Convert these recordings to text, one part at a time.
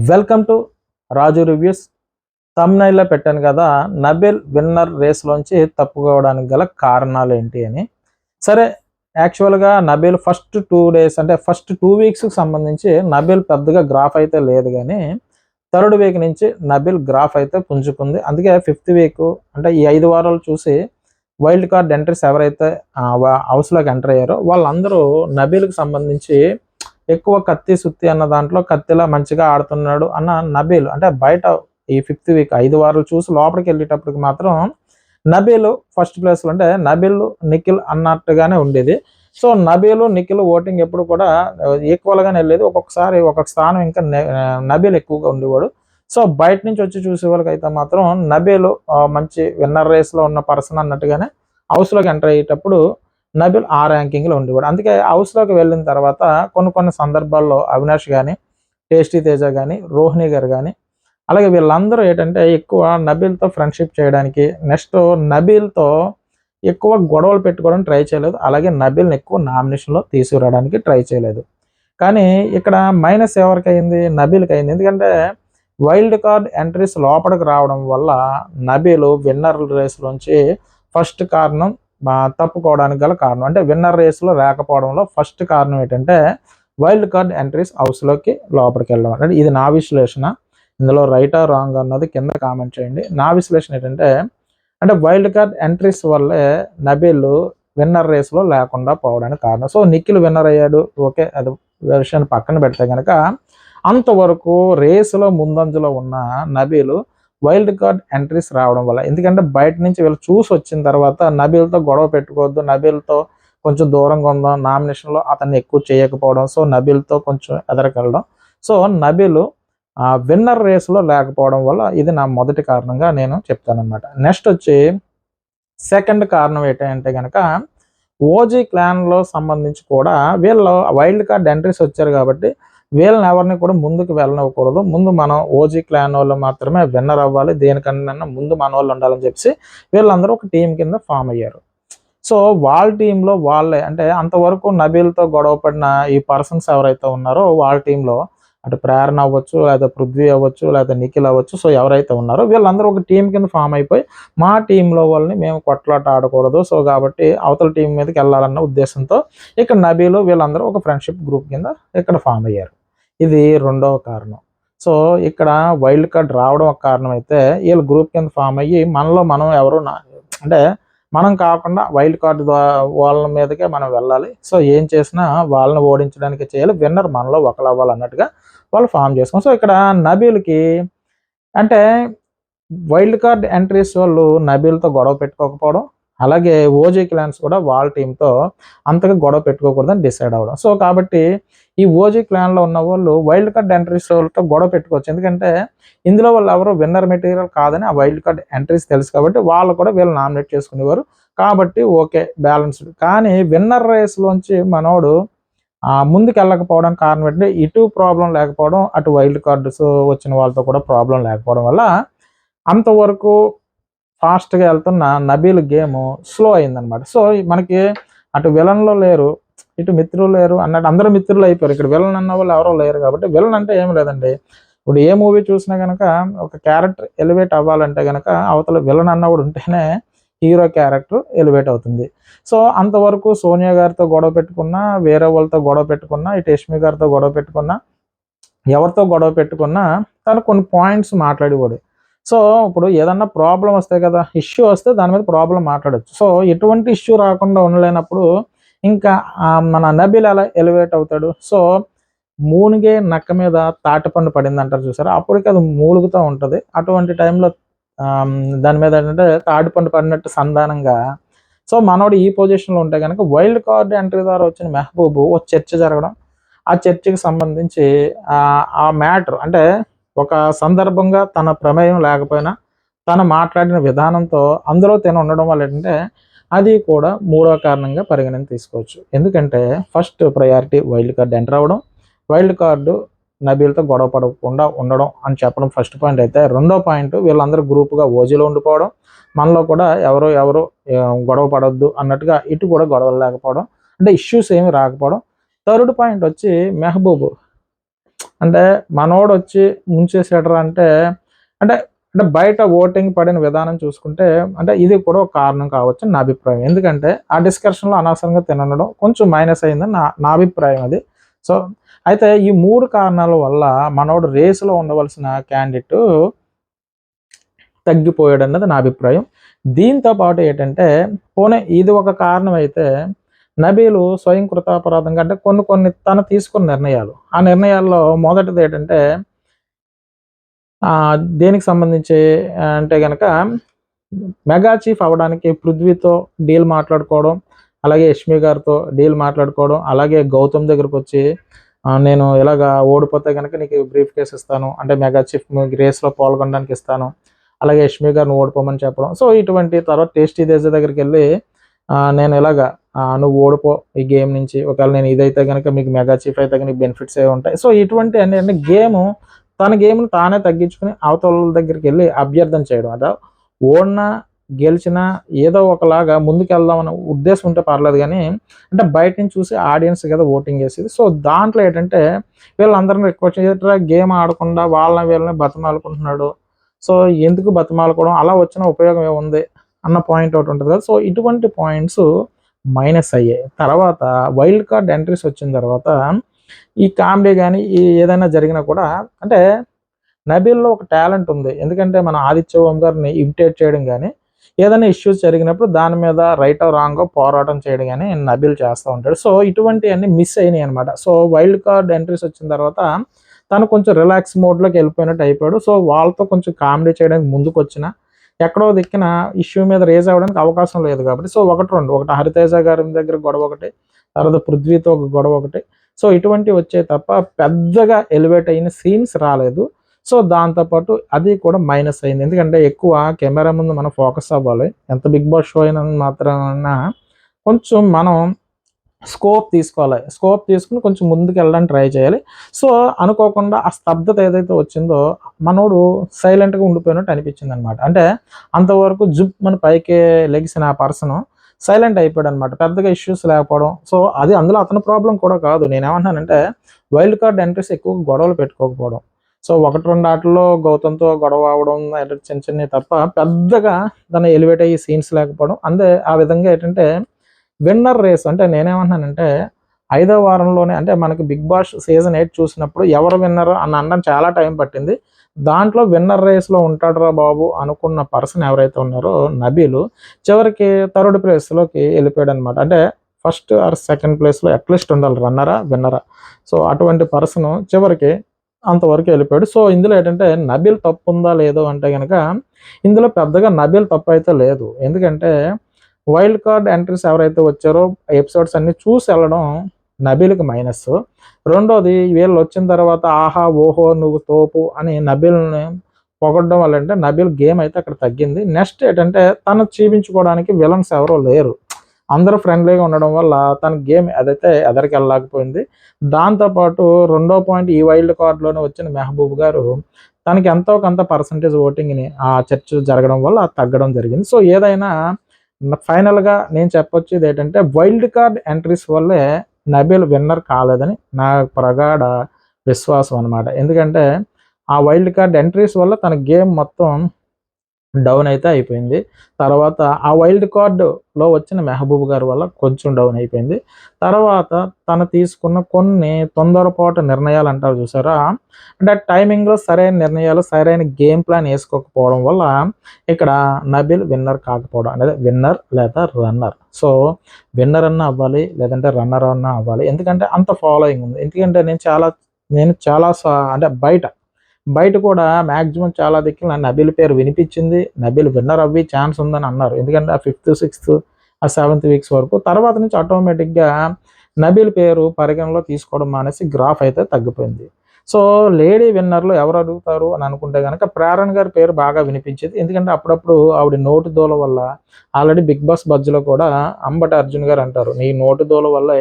Welcome to Raju reviews. థంబ్నైల్లో పెట్టాను కదా, నబిల్ విన్నర్ రేస్లోంచి తప్పుకోవడానికి గల కారణాలు ఏంటి అని. సరే, యాక్చువల్గా నబిల్ ఫస్ట్ 2 days అంటే ఫస్ట్ 2 weeks సంబంధించి నబిల్ పెద్దగా గ్రాఫ్ అయితే లేదు, కానీ థర్డ్ వీక్ నుంచి నబిల్ గ్రాఫ్ అయితే పుంజుకుంది. అందుకే 5th week అంటే ఈ 5 వారాలు చూసి వైల్డ్ కార్డ్ ఎంట్రీస్ ఎవరైతే హౌస్లోకి ఎంటర్ అయ్యారో వాళ్ళందరూ నబిల్కి సంబంధించి ఎక్కువ కత్తి సుత్తి అన్న దాంట్లో కత్తిలా మంచిగా ఆడుతున్నాడు అన్న నబీల్. అంటే బయట ఈ 5th week 5 వారాలు చూసి లోపలికి వెళ్ళేటప్పటికి మాత్రం నబీల్ ఫస్ట్ ప్లేస్లో, అంటే నబీల్ నిఖిల్ అన్నట్టుగానే ఉండేది. సో నబీల్ నిఖిల్ ఓటింగ్ ఎప్పుడు కూడా ఈక్వల్గానే వెళ్ళేది. ఒక్కొక్కసారి ఒక్కొక్క స్థానం ఇంకా నబీల్ ఎక్కువగా ఉండేవాడు. సో బయట నుంచి వచ్చి చూసే వాళ్ళకైతే మాత్రం నబీల్ మంచి విన్నర్ రేస్లో ఉన్న పర్సన్ అన్నట్టుగానే హౌస్లోకి ఎంటర్ అయ్యేటప్పుడు నబిల్ ఆ ర్యాంకింగ్లో ఉండేవాడు. అందుకే హౌస్లోకి వెళ్ళిన తర్వాత కొన్ని సందర్భాల్లో అవినాష్ కానీ, టేస్టీ తేజ కానీ, రోహిణి గారు కానీ, అలాగే వీళ్ళందరూ ఏంటంటే ఎక్కువ నబిల్తో ఫ్రెండ్షిప్ చేయడానికి, నెక్స్ట్ నబిల్తో ఎక్కువ గొడవలు పెట్టుకోవడం ట్రై చేయలేదు. అలాగే నబిల్ని ఎక్కువ నామినేషన్లో తీసుకురావడానికి ట్రై చేయలేదు. కానీ ఇక్కడ మైనస్ ఎవరికి అయింది? నబిల్కి అయింది. ఎందుకంటే వైల్డ్ కార్డ్ ఎంట్రీస్ లోపలికి రావడం వల్ల నబిల్ విన్నర్ రేస్లోంచి ఫస్ట్ కారణం తప్పుకోవడానికి గల కారణం, అంటే విన్నర్ రేస్లో లేకపోవడంలో ఫస్ట్ కారణం ఏంటంటే వైల్డ్ కార్డ్ ఎంట్రీస్ హౌస్లోకి లోపలికి వెళ్ళడం. అంటే ఇది నా విశ్లేషణ. ఇందులో రైటా రాంగ్ అన్నది కింద కామెంట్ చేయండి. నా విశ్లేషణ ఏంటంటే, అంటే వైల్డ్ కార్డ్ ఎంట్రీస్ వల్లే నబిల్ విన్నర్ రేస్లో లేకుండా పోవడానికి కారణం. సో నిఖిల్ విన్నర్ అయ్యాడు, ఓకే, అది విషయాన్ని పక్కన పెడితే కనుక అంతవరకు రేసులో ముందంజలో ఉన్న నబిల్ వైల్డ్ కార్డ్ ఎంట్రీస్ రావడం వల్ల, ఎందుకంటే బయట నుంచి వీళ్ళు చూసి వచ్చిన తర్వాత నబిల్తో గొడవ పెట్టుకోవద్దు, నబిల్తో కొంచెం దూరంగా ఉందాం, నామినేషన్లో అతన్ని ఎక్కువ చేయకపోవడం, సో నబిల్తో కొంచెం ఎదరకెళ్ళడం, సో నబిల్ విన్నర్ రేస్లో లేకపోవడం వల్ల ఇది నా మొదటి కారణంగా నేను చెప్తానమాట. నెక్స్ట్ వచ్చి సెకండ్ కారణం ఏంటంటే కనుక ఓజీ క్లాన్లో సంబంధించి కూడా వీళ్ళు వైల్డ్ కార్డ్ ఎంట్రీస్ వచ్చారు కాబట్టి వీళ్ళని ఎవరిని కూడా ముందుకు వెళ్ళనివ్వకూడదు. ముందు మనం ఓజీ క్లాన్ వాళ్ళు మాత్రమే విన్నర్ అవ్వాలి, దేనికన్నా ముందు మన వాళ్ళు ఉండాలని చెప్పి వీళ్ళందరూ ఒక టీం కింద ఫామ్ అయ్యారు. సో వాళ్ళ టీంలో వాళ్ళే, అంటే అంతవరకు నబీల్తో గొడవ పడిన ఈ పర్సన్స్ ఎవరైతే ఉన్నారో వాళ్ళ టీంలో, అటు ప్రేరణ అవ్వచ్చు, లేదా పృథ్వీ అవ్వచ్చు, లేదా నిఖిల్ అవ్వచ్చు, సో ఎవరైతే ఉన్నారో వీళ్ళందరూ ఒక టీం కింద ఫామ్ అయిపోయి మా టీంలో వాళ్ళని మేము కొట్లాట ఆడకూడదు, సో కాబట్టి అవతల టీం మీదకి వెళ్ళాలన్న ఉద్దేశంతో ఇక్కడ నబీలు వీళ్ళందరూ ఒక ఫ్రెండ్షిప్ గ్రూప్ కింద ఇక్కడ ఫామ్ అయ్యారు. ఇది రెండవ కారణం. సో ఇక్కడ వైల్డ్ కార్డ్ రావడం ఒక కారణం అయితే, వీళ్ళు గ్రూప్ కింద ఫామ్ అయ్యి మనలో మనం ఎవరు అంటే మనం కాకుండా వైల్డ్ కార్డ్ వాళ్ళ మీదకే మనం వెళ్ళాలి, సో ఏం చేసినా వాళ్ళని ఓడించడానికి చేయాలి, విన్నర్ మనలో ఒకరు అవ్వాలి అన్నట్టుగా వాళ్ళు ఫామ్ చేసుకోం. సో ఇక్కడ నబీల్కి అంటే వైల్డ్ కార్డ్ ఎంట్రీస్ వాళ్ళు నబీల్తో గొడవ పెట్టుకోకపోవడం, అలాగే ఓజీ క్లాన్స్ కూడా వాళ్ళ టీంతో అంతగా గొడవ పెట్టుకోకూడదని డిసైడ్ అవ్వడం. సో కాబట్టి ఈ ఓజీ క్లాన్లో ఉన్న వాళ్ళు వైల్డ్ కార్డ్ ఎంట్రీస్ వాళ్ళతో గొడవ పెట్టుకోవచ్చు, ఎందుకంటే ఇందులో వాళ్ళు ఎవరో విన్నర్ మెటీరియల్ కాదని ఆ వైల్డ్ కార్డ్ ఎంట్రీస్ తెలుసు కాబట్టి వాళ్ళు కూడా వీళ్ళు నామినేట్ చేసుకునేవారు. కాబట్టి ఓకే, బ్యాలెన్స్డ్. కానీ విన్నర్ రేస్లోంచి మనోడు ముందుకు వెళ్ళకపోవడానికి కారణం ఏంటంటే ఇటు ప్రాబ్లం లేకపోవడం, అటు వైల్డ్ కార్డ్స్ వచ్చిన వాళ్ళతో కూడా ప్రాబ్లం లేకపోవడం వల్ల అంతవరకు ఫాస్ట్గా వెళ్తున్న నబీల్ గేమ్ స్లో అయిందనమాట. సో మనకి అటు విలన్లో లేరు, ఇటు మిత్రులు లేరు అన్నట్టు, అందరూ మిత్రులు అయిపోయారు. ఇక్కడ విలన్ అన్న వాళ్ళు ఎవరో లేరు కాబట్టి విలన్ అంటే ఏం లేదండి. ఇప్పుడు ఏ మూవీ చూసినా కనుక ఒక క్యారెక్టర్ ఎలివేట్ అవ్వాలంటే కనుక అవతల విలన్ అన్నవాడు ఉంటేనే హీరో క్యారెక్టర్ ఎలివేట్ అవుతుంది. సో అంతవరకు సోనియా గారితో గొడవ పెట్టుకున్నా, వేరే వాళ్ళతో గొడవ పెట్టుకున్నా, ఇటు యష్మి గారితో గొడవ పెట్టుకున్నా, ఎవరితో గొడవ పెట్టుకున్నా తను కొన్ని పాయింట్స్ మాట్లాడేవాడు. సో ఇప్పుడు ఏదన్నా ప్రాబ్లం వస్తే కదా, ఇష్యూ వస్తే దాని మీద ప్రాబ్లం మాట్లాడచ్చు. సో ఎటువంటి ఇష్యూ రాకుండా ఉండలేనప్పుడు ఇంకా మన నబీల్ ఎలా ఎలివేట్ అవుతాడు? సో మూనిగే నక్క మీద తాటిపండు పడింది అంటారు చూసారా, అప్పటికి అది మూలుగుతూ ఉంటుంది. అటువంటి టైంలో దాని మీద ఏంటంటే తాటిపండు పడినట్టు సంధానంగా, సో మనోడు ఈ పొజిషన్లో ఉంటే కనుక వైల్డ్ కార్డ్ ఎంట్రీ ద్వారా వచ్చిన మెహబూబు ఒక చర్చ జరగడం, ఆ చర్చకి సంబంధించి ఆ మ్యాటర్ అంటే ఒక సందర్భంగా తన ప్రమేయం లేకపోయినా తను మాట్లాడిన విధానంతో అందులో తిన ఉండడం వల్ల ఏంటంటే అది కూడా మూడో కారణంగా పరిగణన తీసుకోవచ్చు. ఎందుకంటే first priority wild card enter అవ్వడం, వైల్డ్ కార్డు నబీల్తో గొడవ పడకుండా ఉండడం అని చెప్పడం ఫస్ట్ పాయింట్ అయితే, రెండో పాయింట్ వీళ్ళందరూ గ్రూప్గా ఓజీలో ఉండిపోవడం, మనలో కూడా ఎవరు గొడవ పడొద్దు అన్నట్టుగా ఇటు కూడా గొడవలు లేకపోవడం, అంటే ఇష్యూస్ ఏమి రాకపోవడం. థర్డ్ పాయింట్ వచ్చి మెహబూబ్ అంటే మనోడు వచ్చి ముంచేసాడరా అంటే అంటే అంటే బయట ఓటింగ్ పడిన విధానం చూసుకుంటే అంటే ఇది కూడా ఒక కారణం కావచ్చు నా అభిప్రాయం. ఎందుకంటే ఆ డిస్కషన్లో అనవసరంగా తినడం కొంచెం మైనస్ అయిందని నా అభిప్రాయం అది. సో అయితే ఈ 3 కారణాల వల్ల మనోడు రేసులో ఉండవలసిన క్యాండిడేట్ తగ్గిపోయాడన్నది నా అభిప్రాయం. దీంతో పాటు ఏంటంటే పోనీ ఇది ఒక కారణం అయితే నబీలు స్వయం కృతాపరాధంగా అంటే కొన్ని తను తీసుకున్న నిర్ణయాలు, ఆ నిర్ణయాల్లో మొదటిది ఏంటంటే దేనికి సంబంధించి అంటే గనక మెగా చీఫ్ అవ్వడానికి పృథ్వీతో డీల్ మాట్లాడుకోవడం, అలాగే యష్మి గారితో డీల్ మాట్లాడుకోవడం, అలాగే గౌతమ్ దగ్గరకు వచ్చి నేను ఇలాగా ఓడిపోతే కనుక నీకు బ్రీఫ్ కేస్ ఇస్తాను, అంటే మెగా చీఫ్ రేస్లో పాల్గొనడానికి ఇస్తాను, అలాగే యష్మి గారిని ఓడిపోమని చెప్పడం. సో ఇటువంటి తర్వాత టేస్టీ దేశ దగ్గరికి వెళ్ళి నేను ఇలాగా నువ్వు ఓడిపో ఈ గేమ్ నుంచి, ఒకవేళ నేను ఇదైతే కనుక మీకు మెగా చీఫ్ అయితే కనుక బెనిఫిట్స్ ఏ ఉంటాయి. సో ఇటువంటి అన్ని తన గేమ్ను తానే తగ్గించుకుని అవతల దగ్గరికి వెళ్ళి అభ్యర్థన చేయడం. అదా ఓడినా గెలిచినా ఏదో ఒకలాగా ముందుకెళ్దామన్న ఉద్దేశం ఉంటే పర్లేదు, కానీ అంటే బయట నుంచి చూసి ఆడియన్స్ కదా ఓటింగ్ చేసేది. సో దాంట్లో ఏంటంటే వీళ్ళందరినీ రిక్వెస్ట్ చేసేట గేమ్ ఆడకుండా వాళ్ళని వీళ్ళని బతిమాలుకుంటున్నాడు. సో ఎందుకు బతిమాలుకోవడం, అలా వచ్చిన ఉపయోగం ఏముంది అన్న పాయింట్ ఒకటి ఉంటుంది కదా. సో ఇటువంటి పాయింట్స్ మైనస్ అయ్యాయి. తర్వాత వైల్డ్ కార్డ్ ఎంట్రీస్ వచ్చిన తర్వాత ఈ కామెడీ కానీ ఏదైనా జరిగినా కూడా అంటే నబీల్లో ఒక టాలెంట్ ఉంది. ఎందుకంటే మన ఆదిత్య ఓం గారిని ఇమిటేట్ చేయడం కానీ, ఏదైనా ఇష్యూస్ జరిగినప్పుడు దాని మీద రైట్ ఆర్ రాంగ్ పోరాటం చేయడం కానీ నబీల్ చేస్తూ ఉంటాడు. సో ఇటువంటివన్నీ మిస్ అయినాయి అనమాట. సో వైల్డ్ కార్డ్ ఎంట్రీస్ వచ్చిన తర్వాత తను కొంచెం రిలాక్స్ మోడ్లోకి వెళ్ళిపోయినట్టు అయిపోయాడు. సో వాళ్ళతో కొంచెం కామెడీ చేయడానికి ముందుకు వచ్చిన ఎక్కడో దిక్కిన ఇష్యూ మీద రేజ్ అవ్వడానికి అవకాశం లేదు కాబట్టి సో ఒకటి హరితేజ గారి దగ్గర గొడవ ఒకటి, తర్వాత పృథ్వీతో ఒక గొడవ ఒకటి. సో ఇటువంటివి వచ్చాయి తప్ప పెద్దగా ఎలివేట్ అయిన సీన్స్ రాలేదు. సో దాంతోపాటు అది కూడా మైనస్ అయింది. ఎందుకంటే ఎక్కువ కెమెరా ముందు మనం ఫోకస్ అవ్వాలి. ఎంత బిగ్ బాస్ షో అయినా మాత్రాన కొంచెం మనం స్కోప్ తీసుకోవాలి. స్కోప్ తీసుకుని కొంచెం ముందుకు వెళ్ళడానికి ట్రై చేయాలి. సో అనుకోకుండా ఆ స్తబ్దత ఏదైతే వచ్చిందో మనోడు సైలెంట్గా ఉండిపోయినట్టు అనిపించింది అనమాట. అంటే అంతవరకు మన పైకి లెగిసిన ఆ పర్సన్ సైలెంట్ అయిపోయాడు అనమాట, పెద్దగా ఇష్యూస్ లేకపోవడం. సో అది అందులో అతని ప్రాబ్లం కూడా కాదు. నేనేమంటున్నానంటే వైల్డ్ కార్డ్ ఎంట్రీస్ ఎక్కువ గొడవలు పెట్టుకోకపోవడం. సో 1-2 ఆటల్లో గౌతమ్తో గొడవ అవడం చిన్న చిన్నవి తప్ప పెద్దగా దాన్ని ఎలివేట్ అయ్యి సీన్స్ లేకపోవడం. ఆ విధంగా ఏంటంటే విన్నర్ రేస్ అంటే నేనేమంటున్నానంటే 5వ వారంలోనే అంటే మనకి బిగ్ బాస్ సీజన్ 8 చూసినప్పుడు ఎవరు విన్నర్ అని అనడం చాలా టైం పట్టింది. దాంట్లో విన్నర్ రేస్లో ఉంటాడురా బాబు అనుకున్న పర్సన్ ఎవరైతే ఉన్నారో నబీలు చివరికి 3rd ప్లేస్లోకి వెళ్ళిపోయాడు అనమాట. అంటే ఫస్ట్ ఆర్ సెకండ్ ప్లేస్లో అట్లీస్ట్ ఉండాలి, రన్నరా విన్నరా. సో అటువంటి పర్సన్ చివరికి అంతవరకు వెళ్ళిపోయాడు. సో ఇందులో ఏంటంటే నబీల్ తప్పు ఉందా లేదో అంటే కనుక ఇందులో పెద్దగా నబీల్ తప్పు అయితే లేదు. ఎందుకంటే వైల్డ్ కార్డ్ ఎంట్రీస్ ఎవరైతే వచ్చారో ఎపిసోడ్స్ అన్ని చూసి వెళ్ళడం నబీల్కి మైనస్. రెండోది వీళ్ళు వచ్చిన తర్వాత ఆహా ఓహో నువ్వు తోపు అని నబీల్ని పొగడడం వల్ల అంటే నబీల్ గేమ్ అయితే అక్కడ తగ్గింది. నెక్స్ట్ ఏంటంటే తను చూపించుకోవడానికి విలన్స్ ఎవరో లేరు, అందరూ ఫ్రెండ్లీగా ఉండడం వల్ల తన గేమ్ అదైతే ఎదరికి వెళ్ళలేకపోయింది. దాంతోపాటు రెండో పాయింట్ ఈ వైల్డ్ కార్డ్లోనే వచ్చిన మెహబూబ్ గారు తనకి ఎంతో కొంత పర్సంటేజ్ ఓటింగ్ని ఆ చర్చ జరగడం వల్ల తగ్గడం జరిగింది. సో ఏదైనా ఫైనల్గా నేను చెప్పొచ్చేది ఏంటంటే వైల్డ్ కార్డ్ ఎంట్రీస్ వల్లే నబీల్ విన్నర్ కాలేదని నా ప్రగాఢ విశ్వాసం అనమాట. ఎందుకంటే ఆ వైల్డ్ కార్డ్ ఎంట్రీస్ వల్ల తన గేమ్ మొత్తం డౌన్ అయితే అయిపోయింది. తర్వాత ఆ వైల్డ్ కార్డులో వచ్చిన మెహబూబ్ గారి వల్ల కొంచెం డౌన్ అయిపోయింది. తర్వాత తను తీసుకున్న కొన్ని తొందరపాటు నిర్ణయాలు అంటారు చూసారా, అంటే టైమింగ్లో సరైన నిర్ణయాలు సరైన గేమ్ ప్లాన్ వేసుకోకపోవడం వల్ల ఇక్కడ నబీల్ విన్నర్ కాకపోవడం అనేది విన్నర్ లేదా రన్నర్. సో విన్నర్ అన్నా అవ్వాలి లేదంటే రన్నర్ అన్నా అవ్వాలి, ఎందుకంటే అంత ఫాలోయింగ్ ఉంది. ఎందుకంటే నేను చాలా అంటే బయట కూడా మ్యాక్సిమం చాలా దిక్కులు నబీల్ పేరు వినిపించింది, నబీల్ విన్నర్ అవ్వి ఛాన్స్ ఉందని అన్నారు. ఎందుకంటే ఆ 5th 6th ఆ 7th వీక్స్ వరకు తర్వాత నుంచి ఆటోమేటిక్గా నబీల్ పేరు పరిగణలో తీసుకోవడం మానేసి గ్రాఫ్ అయితే తగ్గిపోయింది. సో లేడీ విన్నర్లు ఎవరు అడుగుతారు అని అనుకుంటే కనుక ప్రేరణ గారి పేరు బాగా వినిపించేది. ఎందుకంటే అప్పుడప్పుడు ఆవిడ నోటు దోల వల్ల ఆల్రెడీ బిగ్ బాస్ బజ్లో కూడా అంబటి అర్జున్ గారు అంటారు, నీ నోటు దోల వల్లే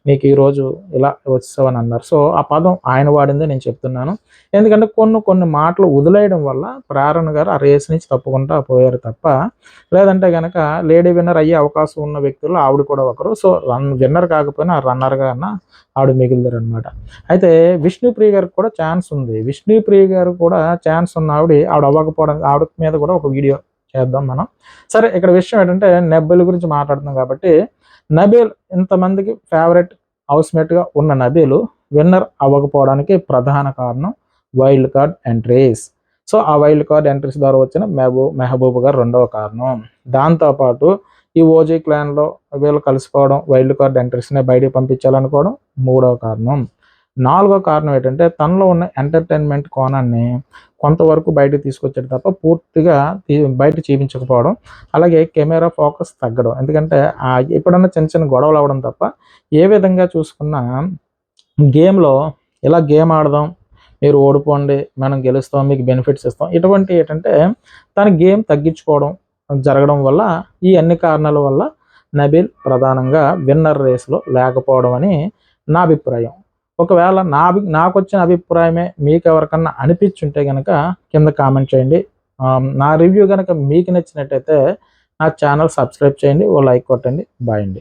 నీకు ఈరోజు ఇలా వచ్చావని అన్నారు. సో ఆ పదం ఆయన వాడిందే నేను చెప్తున్నాను. ఎందుకంటే కొన్ని మాటలు వదిలేయడం వల్ల ప్రేరణ గారు ఆ రేస్ నుంచి తప్పుకుంటా పోయారు తప్ప, లేదంటే కనుక లేడీ విన్నర్ అయ్యే అవకాశం ఉన్న వ్యక్తుల్లో ఆవిడ కూడా ఒకరు. సో విన్నర్ కాకపోయినా రన్నర్గా అన్న ఆవిడ మిగిలిదారు అనమాట. అయితే విష్ణుప్రియ గారికి కూడా ఛాన్స్ ఉంది. విష్ణుప్రియ గారు కూడా ఛాన్స్ ఉన్న ఆవిడ అవ్వకపోవడం, ఆవిడ మీద కూడా ఒక వీడియో చేద్దాం మనం. సరే, ఇక్కడ విషయం ఏంటంటే నబీల్ గురించి మాట్లాడుతున్నాం కాబట్టి, నబీల్ ఇంతమందికి ఫేవరెట్ హౌస్మేట్గా ఉన్న నబీల్ విన్నర్ అవ్వకపోవడానికి ప్రధాన కారణం వైల్డ్ కార్డ్ ఎంట్రీస్. సో ఆ వైల్డ్ కార్డ్ ఎంట్రీస్ ద్వారా వచ్చిన మెహబూబ్ గారు రెండవ కారణం. దాంతోపాటు ఈ ఓజీ క్లాన్లో వీళ్ళు కలిసిపోవడం, వైల్డ్ కార్డ్ ఎంట్రీస్ని బయటికి పంపించాలనుకోవడం మూడవ కారణం. నాలుగో కారణం ఏంటంటే తనలో ఉన్న ఎంటర్టైన్మెంట్ కోణాన్ని కొంతవరకు బయటకు తీసుకొచ్చాడు తప్ప పూర్తిగా బయట చూపించకపోవడం. అలాగే కెమెరా ఫోకస్ తగ్గడం. ఎందుకంటే ఎప్పుడన్నా చిన్న చిన్న గొడవలు అవ్వడం తప్ప ఏ విధంగా చూసుకున్నా గేమ్లో ఇలా గేమ్ ఆడదాం, మీరు ఓడిపోండి, మనం గెలుస్తాం, మీకు బెనిఫిట్స్ ఇస్తాం, ఇటువంటి ఏంటంటే తన గేమ్ తగ్గించుకోవడం జరగడం వల్ల ఈ అన్ని కారణాల వల్ల నబీల్ ప్రధానంగా విన్నర్ రేస్లో లేకపోవడం అని నా అభిప్రాయం. ఒకవేళ నాకు వచ్చిన అభిప్రాయమే మీకు ఎవరికన్నా అనిపించుంటే కనుక కింద కామెంట్ చేయండి. నా రివ్యూ కనుక మీకు నచ్చినట్టయితే నా ఛానల్ సబ్స్క్రైబ్ చేయండి, ఓ లైక్ కొట్టండి. బాయ్ అండి.